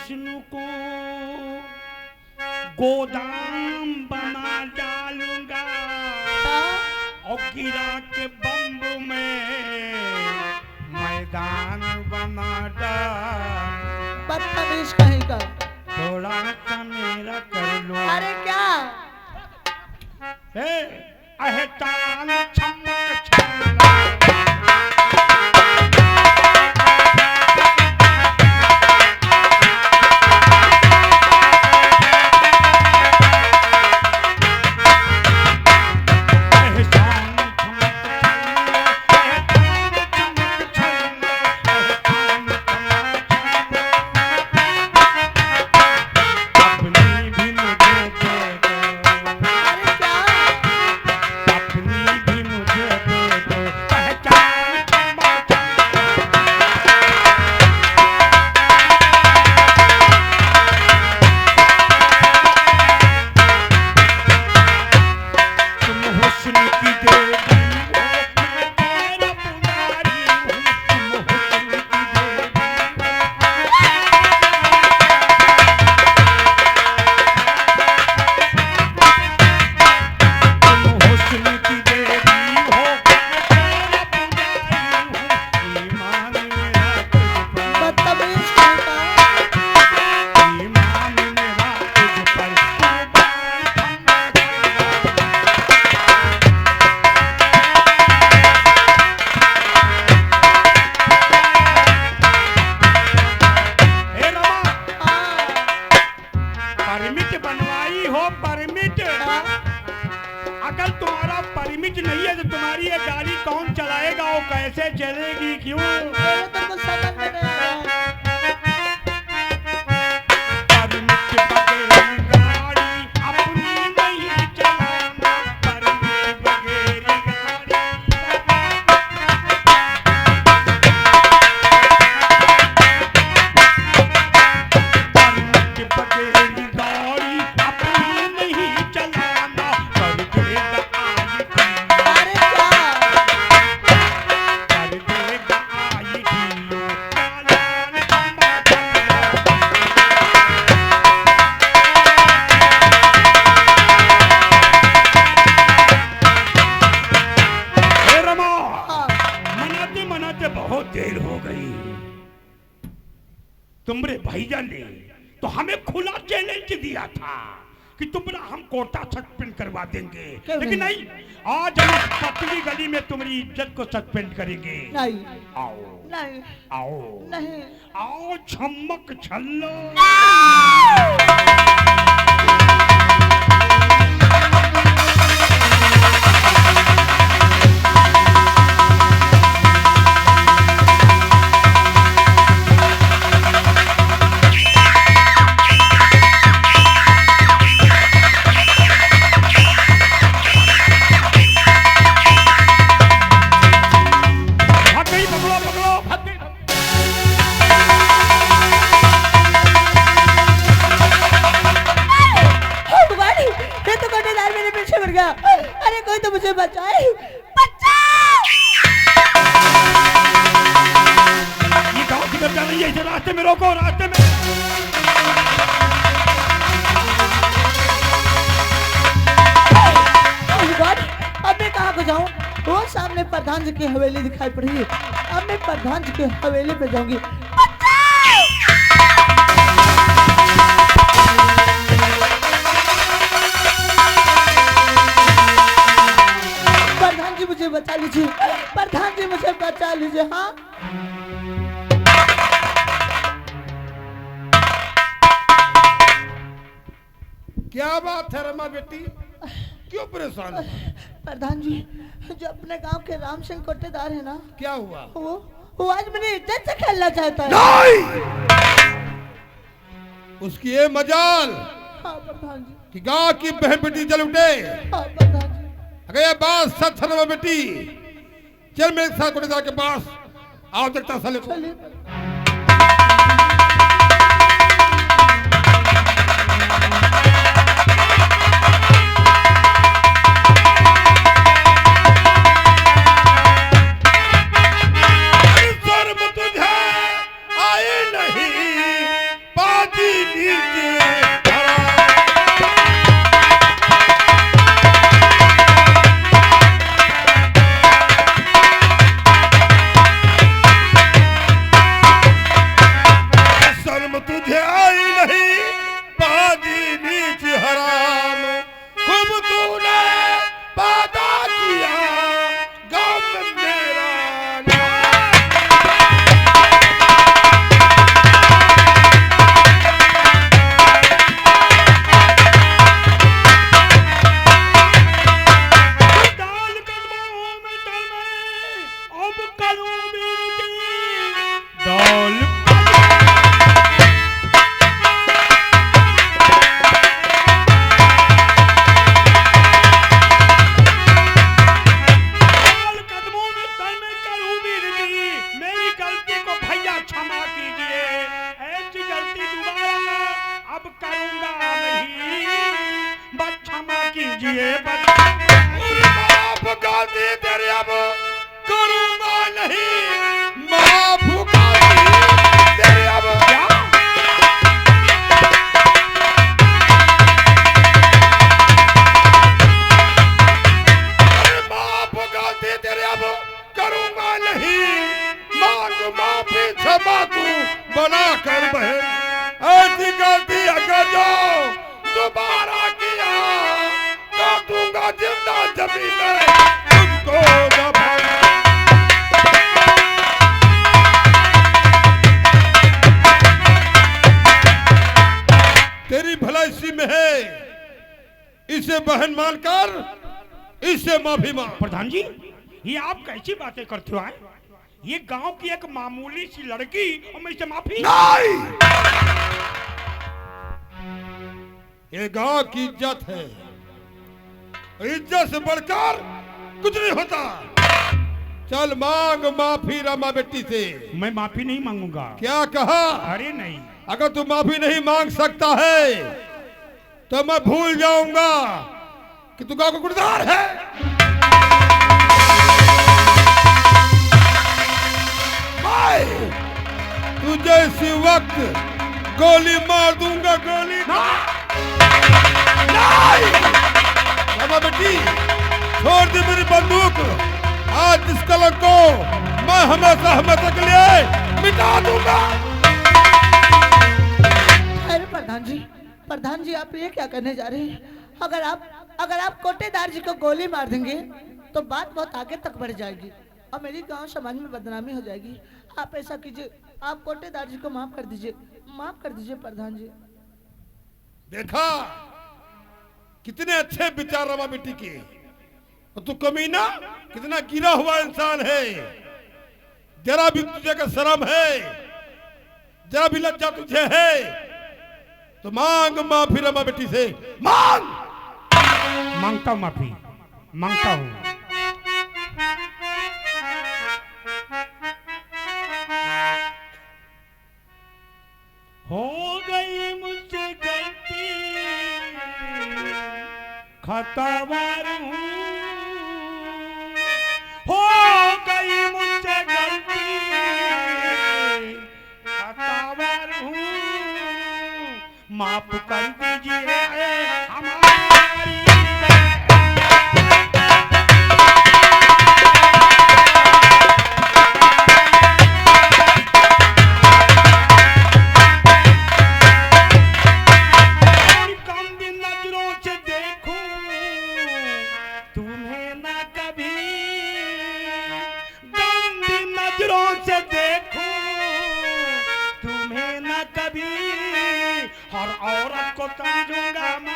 हुस्न को गोदाम बना डालूंगा और गिरा के बम्ब में मैदान बना डाल। बदतमीज कहीं का। थोड़ा सा मेरा कर लो। अरे क्या अहतान चमक छल्ला। अगर तुम्हारा परमिट नहीं है तो तुम्हारी ये गाड़ी कौन चलाएगा और कैसे चलेगी? क्यों तुमरे भैया ने तो हमें खुला चैलेंज दिया था कि तुमरा हम कोटा सस्पेंड करवा देंगे, लेकिन नहीं, आज हम इस पतली गली में तुम्हारी इज्जत को सस्पेंड करेंगे। नहीं, आओ नहीं, आओ नहीं, आओ छमक छल्लो। अरे कोई तो मुझे बचाए, बचाओ! ये गांव किधर जा रही है? इसे रास्ते में रोको, रास्ते में। अब मैं कहाँ को जाऊँ? वो सामने प्रधान जी की हवेली दिखाई पड़ रही है। अब मैं प्रधान जी की हवेली पे जाऊंगी। प्रधान जी मुझे बचा लीजिए, प्रधान जी मुझे बचा लीजिए। हाँ, क्या बात है रमा बेटी, क्यों परेशान हो? प्रधान जी, जो अपने गांव के राम सिंह कोटेदार है ना, क्या हुआ? वो आज मेरी इज्जत से खेलना चाहता है। नहीं! उसकी ये मजाल। हाँ प्रधान जी। कि गांव की बहन बेटी जल उठे। हाँ प्रधान जी। अगर ये बात सच है रमा बेटी, चल मेरे साथ कोटेदार के पास आओ, देखता साले को। अब करूं विनती दौल कदमों में सर में करूं विनती, मेरी गलती को भैया क्षमा कीजिए, ऐसी गलती दोबारा अब करूंगा नहीं, बस क्षमा कीजिए बस। माफ गलती तेरी अब करूंगा नहीं, माफ गलती तेरी अब क्या माफ गलती तेरी अब करूंगा नहीं, मांग माफी क्षमा तू बना कर बहन, ऐसी गलती अगर जो दोबारा किया तो दूंगा जिंदा जमीन में तुझको दबाना। तेरी भलाई इसी में है, इसे बहन मानकर इससे माफी मांग। प्रधान जी, ये आप कैसी बातें करते हो? ये गांव की एक मामूली सी लड़की और मैं इसे माफी? नहीं, ये गांव की इज्जत है, इज्जत से बढ़कर कुछ नहीं होता। चल मांग माफी रमा बेटी से। मैं माफी नहीं मांगूंगा। क्या कहा? अरे नहीं, अगर तू माफी नहीं मांग सकता है तो मैं भूल जाऊंगा कि तू गांव का गुड़दार है। तुझे इसी वक्त गोली मार दूंगा, गोली नहीं। रमा बेटी छोड़ दे मेरी बंदूक, आज इस कलंक को मैं हमेशा हमेशा के लिए मिटा दूंगा। अरे प्रधान जी आप ये क्या करने जा रहे हैं? अगर आप कोटेदार जी को गोली मार देंगे तो बात बहुत आगे तक बढ़ जाएगी और मेरी गांव समाज में बदनामी हो जाएगी। आप ऐसा कीजिए, आप कोटेदार जी को माफ कर दीजिए प्रधान जी। देखा कितने अच्छे विचार रमा बेटी के, और तू कमीना कितना गिरा हुआ इंसान है। जरा भी तुझे का शर्म है, जरा भी लज्जा तुझे है तो मांग माफी रमा बेटी से, मांग। मांगता हूँ माफी, मांगता हूँ। हो गई मुझसे गलती, खतावार हूँ, हो गई मुझसे गलती, खतावार हूँ, माफ कर दीजिए हमारी। हर औरत को समझूंगा मैं।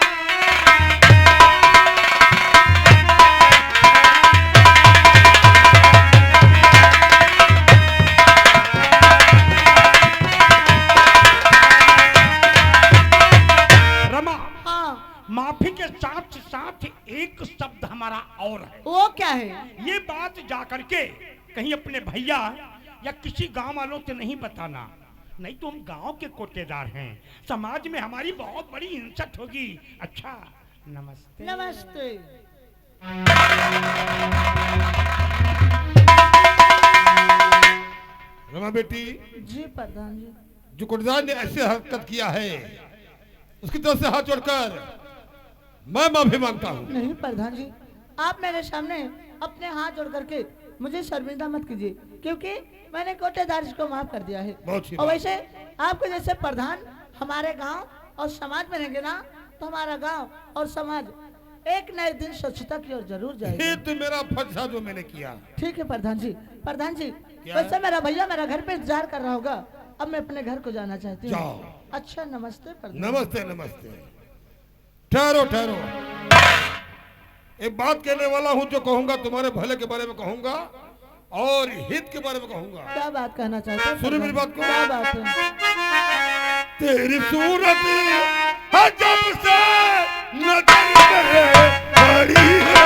रमा, हाँ, माफी के साथ साथ एक शब्द हमारा और है। वो क्या है? ये बात जाकर के कहीं अपने भैया या किसी गांव वालों से नहीं बताना, नहीं तो हम गांव के कोटेदार हैं, समाज में हमारी बहुत बड़ी इज्जत होगी। अच्छा, नमस्ते। नमस्ते। रमा बेटी, जी प्रधान जी। जो कोटेदार ने ऐसे हरकत किया है उसकी तरफ से हाथ जोड़कर मैं माफी मांगता हूँ। नहीं प्रधान जी, आप मेरे सामने अपने हाथ जोड़ करके मुझे शर्मिंदा मत कीजिए, क्योंकि मैंने कोटेदार जी को माफ कर दिया है। और वैसे आपके जैसे प्रधान हमारे गांव और समाज में रहेंगे ना, तो हमारा गांव और समाज एक नए दिन स्वच्छता की ओर जरूर जाएगा। ये तो मेरा फर्ज था जो मैंने किया। ठीक है प्रधान जी। प्रधान जी, वैसे मेरा भैया मेरा घर पे इंतजार कर रहा होगा, अब मैं अपने घर को जाना चाहती हूँ। जाओ। अच्छा, नमस्ते प्रधान। नमस्ते नमस्ते। ठहरो ठहरो, एक बात कहने वाला हूँ जो कहूंगा तुम्हारे भले के बारे में कहूंगा, और हित के बारे में कहूंगा। क्या बात कहना चाहते हैं? सुनो मेरी बात को। क्या बात है? तेरी सूरत है जब से नजर में पड़ी है,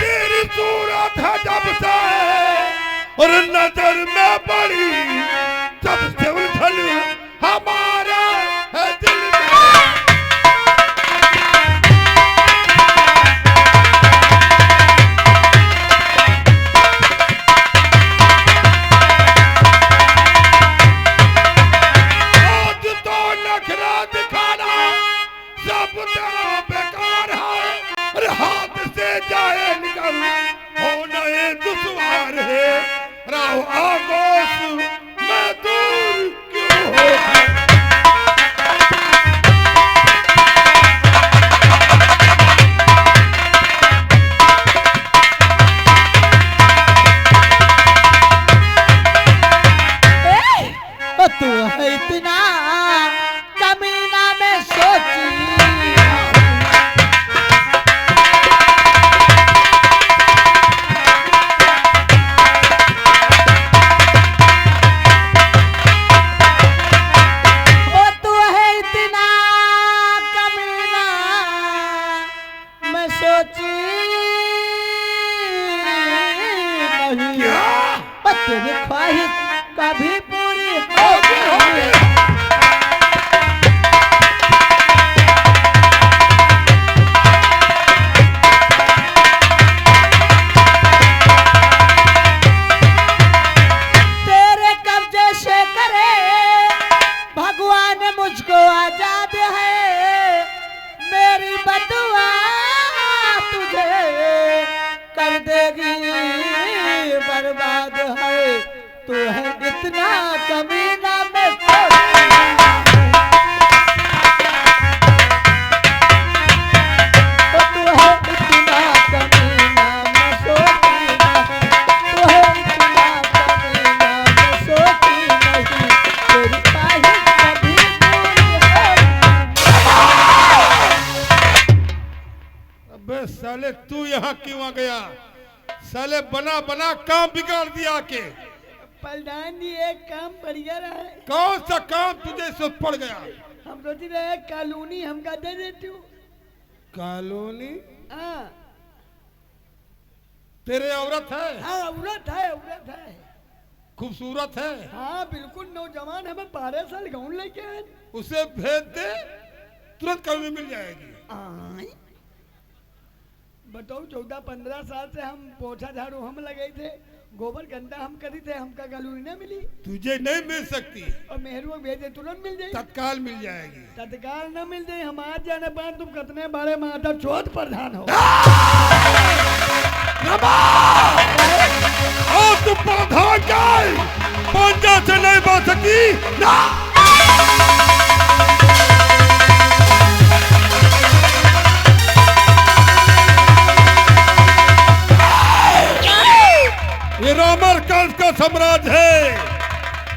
तेरी सूरत है जब से और नजर में पड़ी, जब से उलझन हमारा है दिल में। आज तो नखरा दिखाना सब तेरा बेकार है, अरे हाथ से जाए निकल होना ये दुश्वार है, राव आगोश मैं दूर क्यों हो। तू है इतना कमीना में सोची, ओ तू है इतना कमीना में सोची नहीं, क्या तेरी ख्वाहिश कभी पूरी होगी। तेरे कब्जे से करे भगवान मुझको आजाद है, मेरी बदुआ तुझे कर देगी बर्बाद है, तू है इतना कमीना में तू है इतना कमीना में सोची नहीं, तू है इतना कमीना में सोची नहीं, तेरी ख्वाहिश कभी पूरी होगी। अबे साले तू यहाँ क्यों आ गया? साले बना बना काम बिगाड़ दिया के। प्रधान जी एक काम बढ़िया रहा है, कौन सा काम तुझे से पड़ गया? हम सोच रहे कॉलोनी हमका दे देते हो। कॉलोनी हाँ तेरे औरत है, हाँ औरत है, औरत है। खूबसूरत है, हाँ बिल्कुल नौजवान, हमें 12 साल गाँव लेके आए। उसे भेज दे, तुरंत कॉलोनी मिल जाएगी। आय। बताओ 14-15 साल से हम पोछा झाड़ू हम लगे थे, गोबर गंदा हम करी थे, हमका कॉलोनी ना मिली। तुझे नहीं मिल सकती, और मेहरू भेजे तुरंत मिल जाए, तत्काल मिल जाएगी। तत्काल न मिल जाए। हम आज जाने पाए तुम कितने बड़े माता चौथ प्रधान हो। और तू प्रधान जाए पंजा से नहीं बच सकती ना। ये रामर कंस का साम्राज्य है,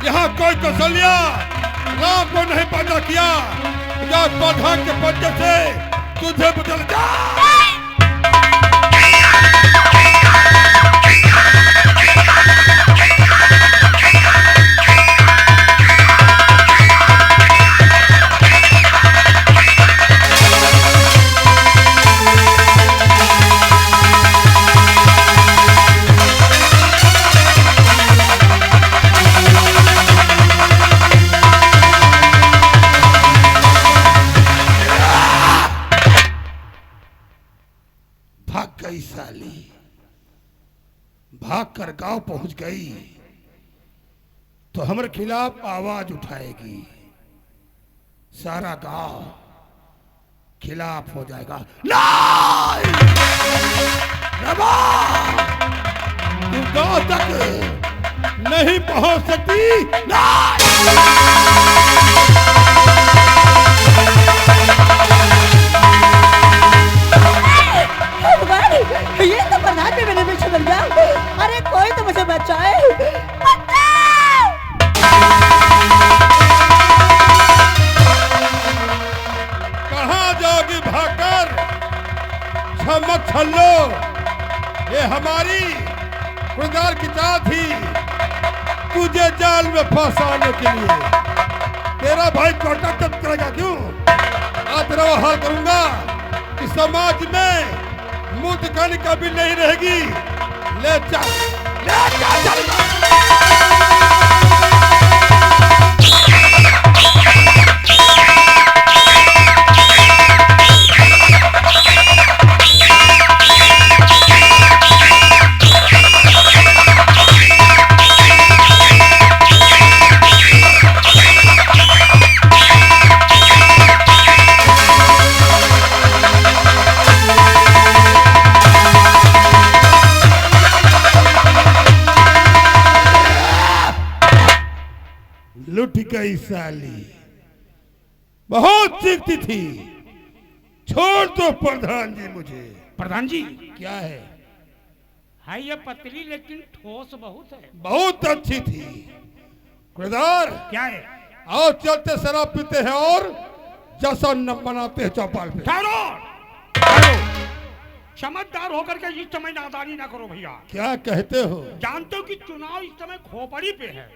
यहाँ कोई कौशल्या राम को नहीं पैदा किया, या प्रधान के पंजे से तुझे बदल जा। साली भागकर गांव पहुंच गई तो हमारे खिलाफ आवाज उठाएगी, सारा गांव खिलाफ हो जाएगा। नहीं! तू गांव तक नहीं पहुंच सकती। नहीं! ये तो प्रधान भी मेरे पीछे लग गया। अरे कोई तो मुझे बचाए। जाल में फंसाने के लिए। तेरा भाई कोटा तक करेगा क्यों? आज तेरा वो हाल करूंगा कि समाज में मुंह दिखाने का भी नहीं रहेगी। ले चल, लुट गई साली। बहुत चीखती थी। छोड़ दो प्रधान जी मुझे। प्रधान जी क्या है? ये पतली लेकिन ठोस बहुत है। बहुत अच्छी थी। किरदार क्या है? आओ चलते शराब पीते हैं और जश्न मनाते हैं चौपाल पे। ठहरो, ठहरो। समझदार होकर के इस समय नादानी ना करो भैया। क्या कहते हो? जानते हो कि चुनाव इस समय खोपड़ी पे है।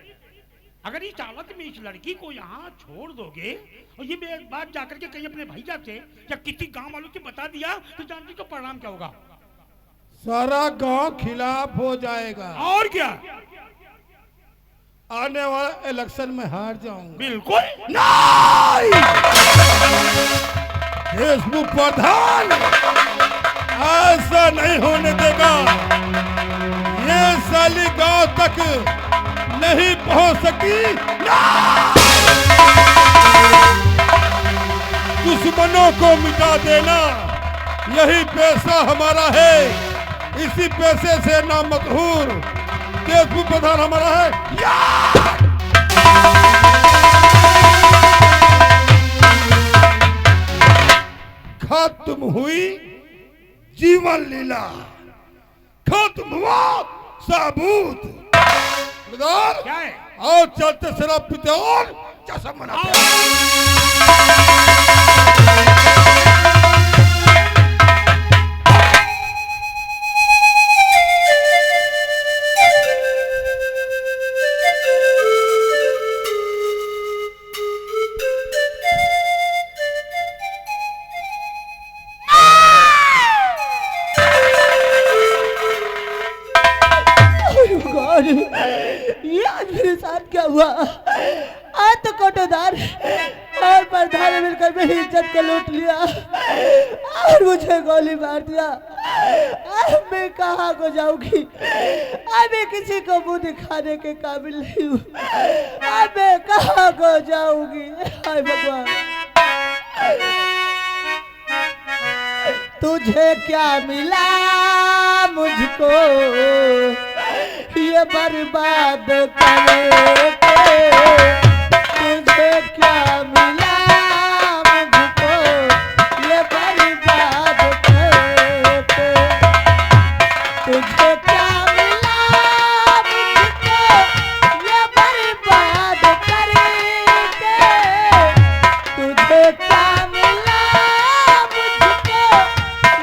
अगर इस हालत में इस लड़की को यहाँ छोड़ दोगे और ये बात जाकर के कहीं अपने भैया से या किसी गांव वालों से बता दिया तो जानते तो परिणाम क्या होगा? सारा गांव खिलाफ हो जाएगा। और क्या? आने वाला इलेक्शन में हार जाऊंगा। बिल्कुल नहीं। फेसबुक प्रधान ऐसा नहीं होने देगा। ये साली गांव तक नहीं पहुंच सकी। दुश्मनों को मिटा देना यही पैसा हमारा है। इसी पैसे से ना मशहूर फेसबुक प्रधान हमारा है। खत्म हुई जीवन लीला, खत्म हुआ सबूत। क्या है? और चलते शराब पीते और जश्न मनाते ये आज मेरे साथ क्या हुआ? आज तो कोटेदार और प्रधान ने मिलकर मेरी इज्जत को लूट लिया और मुझे गोली मार दिया। अब मैं कहाँ को जाऊंगी? अब मैं किसी को मुंह दिखाने के काबिल नहीं हूँ। अब मैं कहाँ को जाऊंगी? हाय भगवान, तुझे क्या मिला मुझको ये बर्बाद करके? तुझे क्या मिला मुझको ये बर्बाद करके? तुझे क्या मिला मुझको ये बर्बाद करके? तुझे क्या मिला मुझको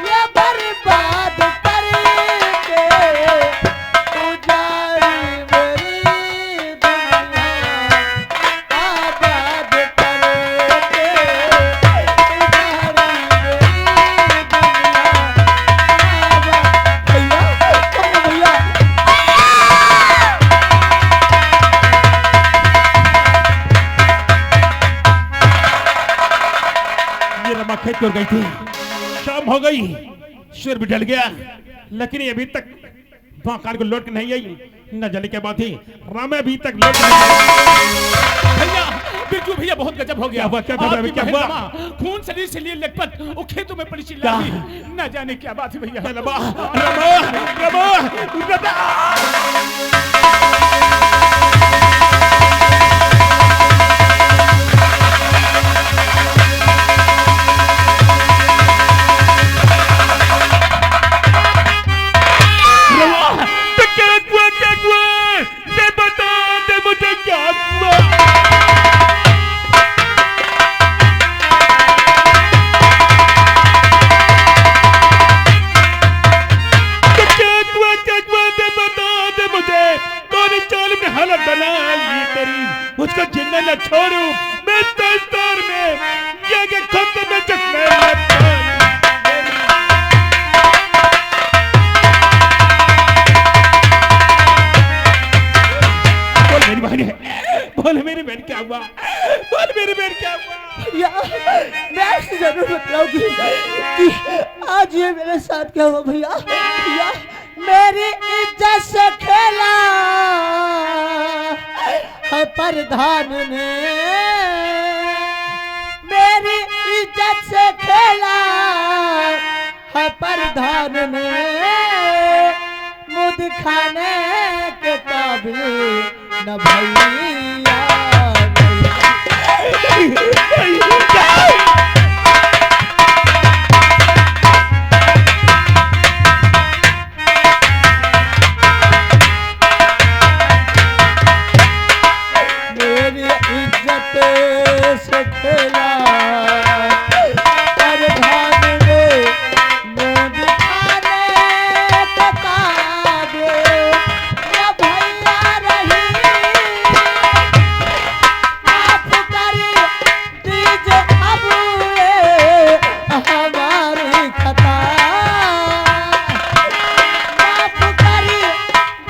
ये बर्बाद करके? खेत कर गई थी। शाम हो गई, सूर्य भी ढल गया, लेकिन ये अभी तक मकान को लौट के नहीं आई। न जाने क्या बात थी, रामे अभी तक लौट भैया। बिरजू भैया बहुत गजब हो गया। क्या हुआ? खून शरीर से लिए लटपट वो खेतों में पड़ी चिल्ला रही। न जाने क्या बात है भैया। रमा, रमा, रमा, रमा। फिर क्या हुआ? भैया मैं आपसे जरूर बताऊंगी कि आज ये मेरे साथ क्या हुआ भैया। भैया मेरी इज्जत से खेला है प्रधान ने, मेरी इज्जत से खेला है प्रधान ने, मुँह दिखाने के काबिल न भैया। मेरी इज्जत से खेला प्रधान ने, मुँह दिखाने के काबिल न भैया रही। माफ कर दीजिए अब ये हमारी खता, माफ कर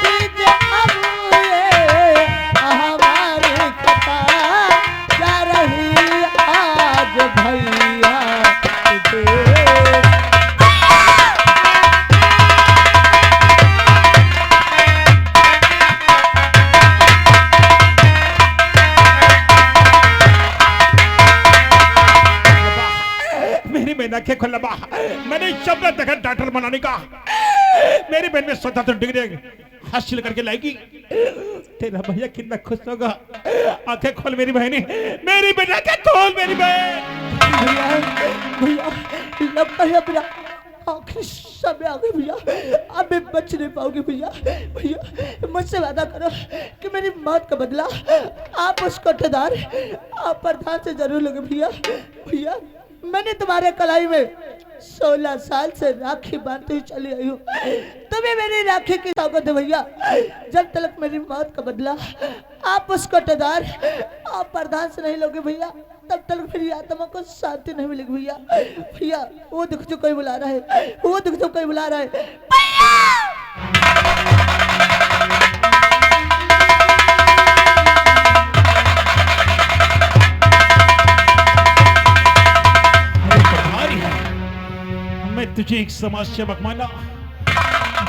दीजिए अब ये हमारी खता, जा रही आज भैया तुझे। मेरी बहन के खुलबा मैंने शब्द देखा डॉक्टर बनाने का। मेरी बहन में स्वतंत्र डिग्री हासिल करके लाएगी। तेरा भैया कितना खुश होगा। आंखें खोल मेरी बहनी, मेरी बेटा के खोल मेरी बहन। भैया भैया लगता है मेरा आखिरी समय आ गया भैया, अब मैं बच नहीं पाऊंगी भैया। भैया मुझसे वादा करो कि मेरी मौत का बदला आप उस कोठेदार आप प्रधान से जरूर लोगे भैया। भैया मैंने तुम्हारे कलाई में 16 साल से राखी बांधते हुए चली आई हूँ, तुम्हें मेरी राखी की ताकत है भैया। जब तक मेरी मौत का बदला आप उस कोठेदार आप प्रधान से नहीं लोगे भैया, तब तक मेरी आत्मा को शांति नहीं मिलेगी भैया। भैया वो दुख जो कोई बुला रहा है, वो दुख जो कोई बुला रहा है भैया। मैं तुझे एक समाज सेवक माना,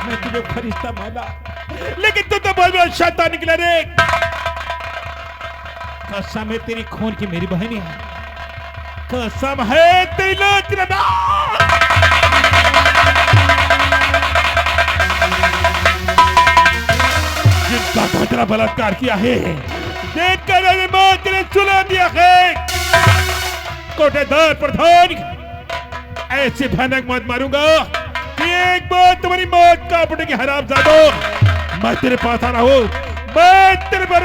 मैं तुझे फरिश्ता माना, लेकिन तू तो बोल बोल शैतान निकला रे। कसम है तेरी खून की मेरी बहनी है, कसम है तेरी लात की रदा। जिनका भद्रा बलात्कार किया है, देखकर मेरी मौत के लिए चुला दिया है। कोठेदार प्रधान ऐसे भयानक मौत मारूंगा कि एक बार तुम्हारी मौत का पड़ेगी हरामजादो। मैं तेरे पास आ रहा हूं, मैं तेरे पर